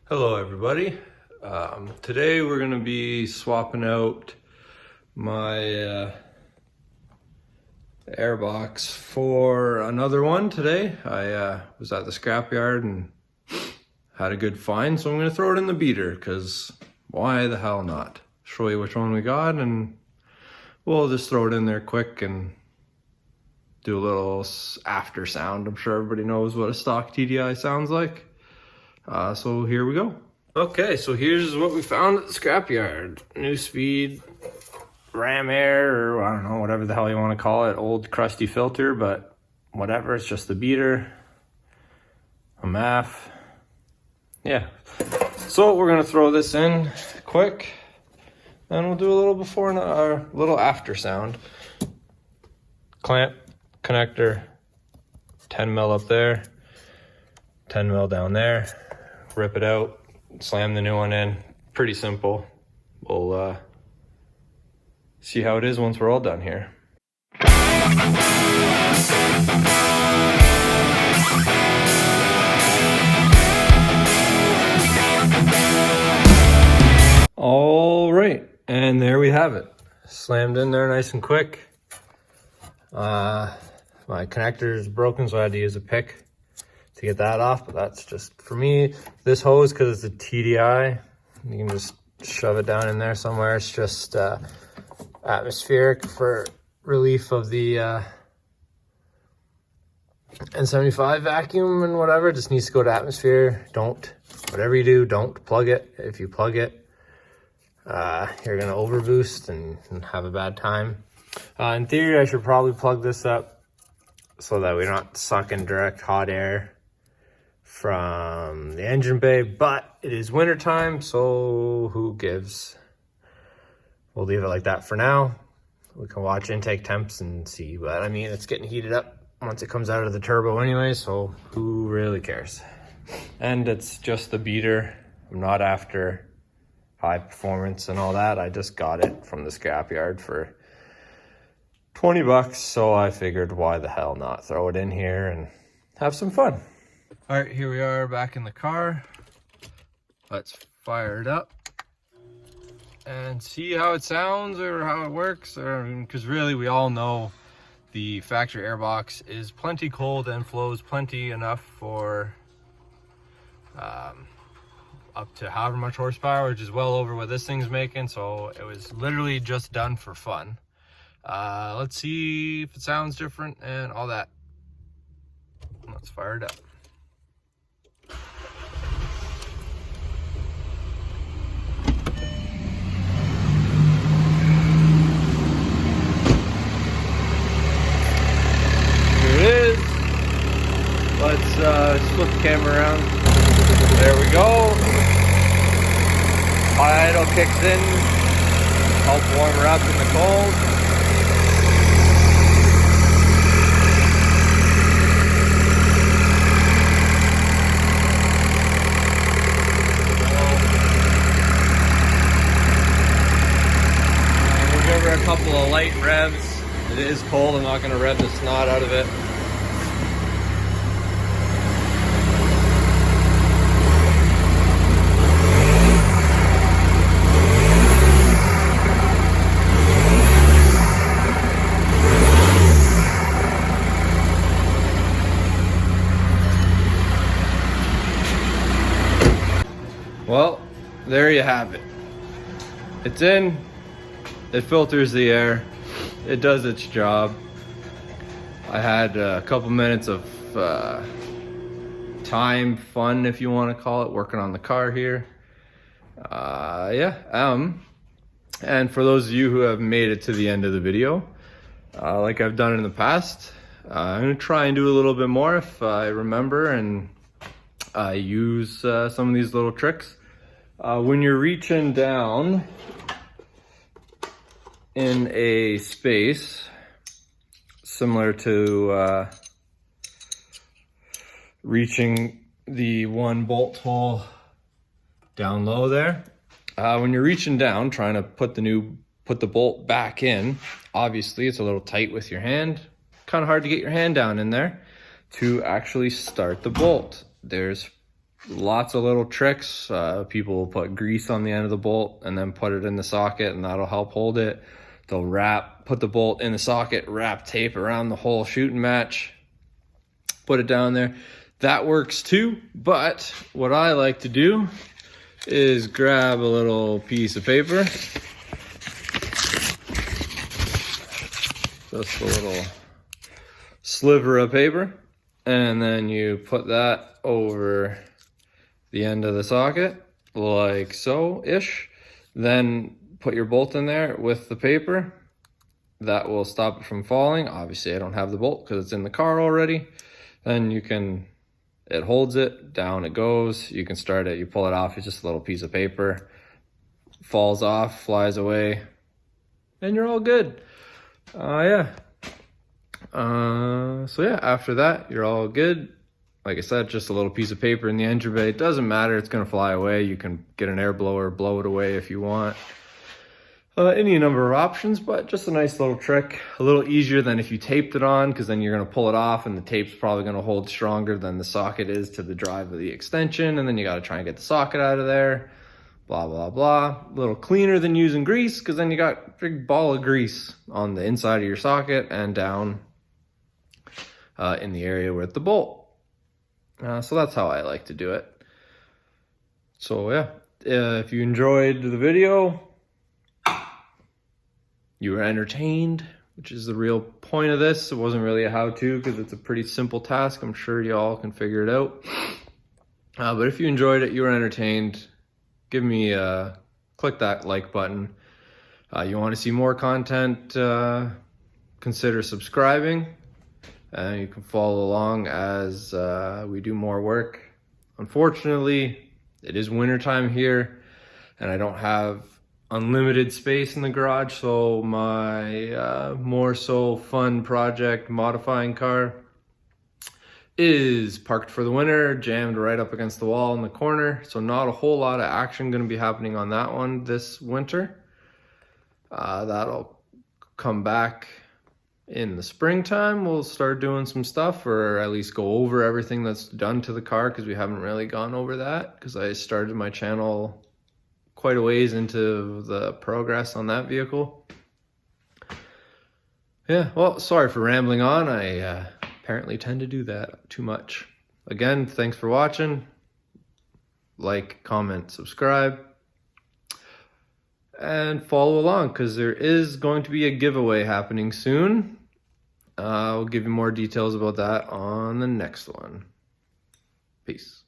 Hello everybody. Today we're going to be swapping out my airbox for another one today. I was at the scrapyard and had a good find, so I'm going to throw it in the beater because why the hell not? Show you which one we got and we'll just throw it in there quick and do a little after sound. I'm sure everybody knows what a stock TDI sounds like. So here we go. Okay, so here's what we found at the scrapyard. New speed, ram air, or I don't know, whatever the hell you want to call it. Old crusty filter, but whatever, it's just the beater. A MAF. Yeah. So we're gonna throw this in quick, and we'll do a little before and a little after sound. Clamp, connector, 10 mil up there, 10 mil down there. Rip it out, slam the new one in. Pretty simple. We'll see how it is once we're all done here. All right, and there we have it. Slammed in there nice and quick. My connector is broken, so I had to use a pick to get that off, but that's just for me. This hose, because it's a TDI, you can just shove it down in there somewhere. It's just atmospheric for relief of the N75 vacuum and whatever. It just needs to go to atmosphere. Whatever you do, don't plug it. If you plug it, you're gonna overboost and have a bad time. In theory, I should probably plug this up so that we're not sucking direct hot air from the engine bay, but it is winter time, so who gives? We'll leave it like that for now. We can watch intake temps and see, but I mean, it's getting heated up once it comes out of the turbo anyway, so who really cares? And it's just the beater. I'm not after high performance and all that. I just got it from the scrapyard for 20 bucks, so I figured why the hell not throw it in here and have some fun. All right, here we are back in the car. Let's fire it up and see how it sounds or how it works. Because really, we all know the factory airbox is plenty cold and flows plenty enough for up to however much horsepower, which is well over what this thing's making. So it was literally just done for fun. Let's see if it sounds different and all that. Let's fire it up. Let's flip the camera around. There we go. Idle kicks in, help warm her up in the cold. We'll give her a couple of light revs. It is cold, I'm not going to rev the snot out of it. Well, there you have it. It's in, it filters the air, it does its job. I had a couple minutes of fun, if you want to call it, working on the car here. And for those of you who have made it to the end of the video, like I've done in the past, I'm gonna try and do a little bit more if I remember and use some of these little tricks. When you're reaching down in a space similar to reaching the one bolt hole down low there, when you're reaching down trying to put the bolt back in, obviously it's a little tight with your hand, kind of hard to get your hand down in there to actually start the bolt. There's lots of little tricks. People will put grease on the end of the bolt and then put it in the socket, and that'll help hold it. They'll put the bolt in the socket, wrap tape around the whole shooting match, put it down there. That works too, but what I like to do is grab a little piece of paper, just a little sliver of paper, and then you put that over the end of the socket, like so-ish. Then put your bolt in there with the paper. That will stop it from falling. Obviously, I don't have the bolt because it's in the car already. Then it holds it, down it goes. You can start it, you pull it off, it's just a little piece of paper. Falls off, flies away, and you're all good. So yeah, after that, you're all good. Like I said, just a little piece of paper in the engine bay. It doesn't matter, it's gonna fly away. You can get an air blower, blow it away if you want. Any number of options, but just a nice little trick. A little easier than if you taped it on, because then you're gonna pull it off and the tape's probably gonna hold stronger than the socket is to the drive of the extension, and then you gotta try and get the socket out of there, blah, blah, blah. A little cleaner than using grease, because then you got a big ball of grease on the inside of your socket and down in the area with the bolt. So that's how I like to do it. So yeah, if you enjoyed the video, you were entertained, which is the real point of this. It wasn't really a how-to because it's a pretty simple task. I'm sure y'all can figure it out. But if you enjoyed it, you were entertained, give me click that like button. You want to see more content, consider subscribing. You can follow along as we do more work. Unfortunately, it is wintertime here, and I don't have unlimited space in the garage, so my more so fun project modifying car is parked for the winter, jammed right up against the wall in the corner, so not a whole lot of action going to be happening on that one this winter. That'll come back in the springtime. We'll start doing some stuff, or at least go over everything that's done to the car, because we haven't really gone over that, because I started my channel quite a ways into the progress on that vehicle. Yeah, well, sorry for rambling on. I apparently tend to do that too much. Again, thanks for watching. Like, comment, subscribe, and follow along, because there is going to be a giveaway happening soon. I'll give you more details about that on the next one. Peace.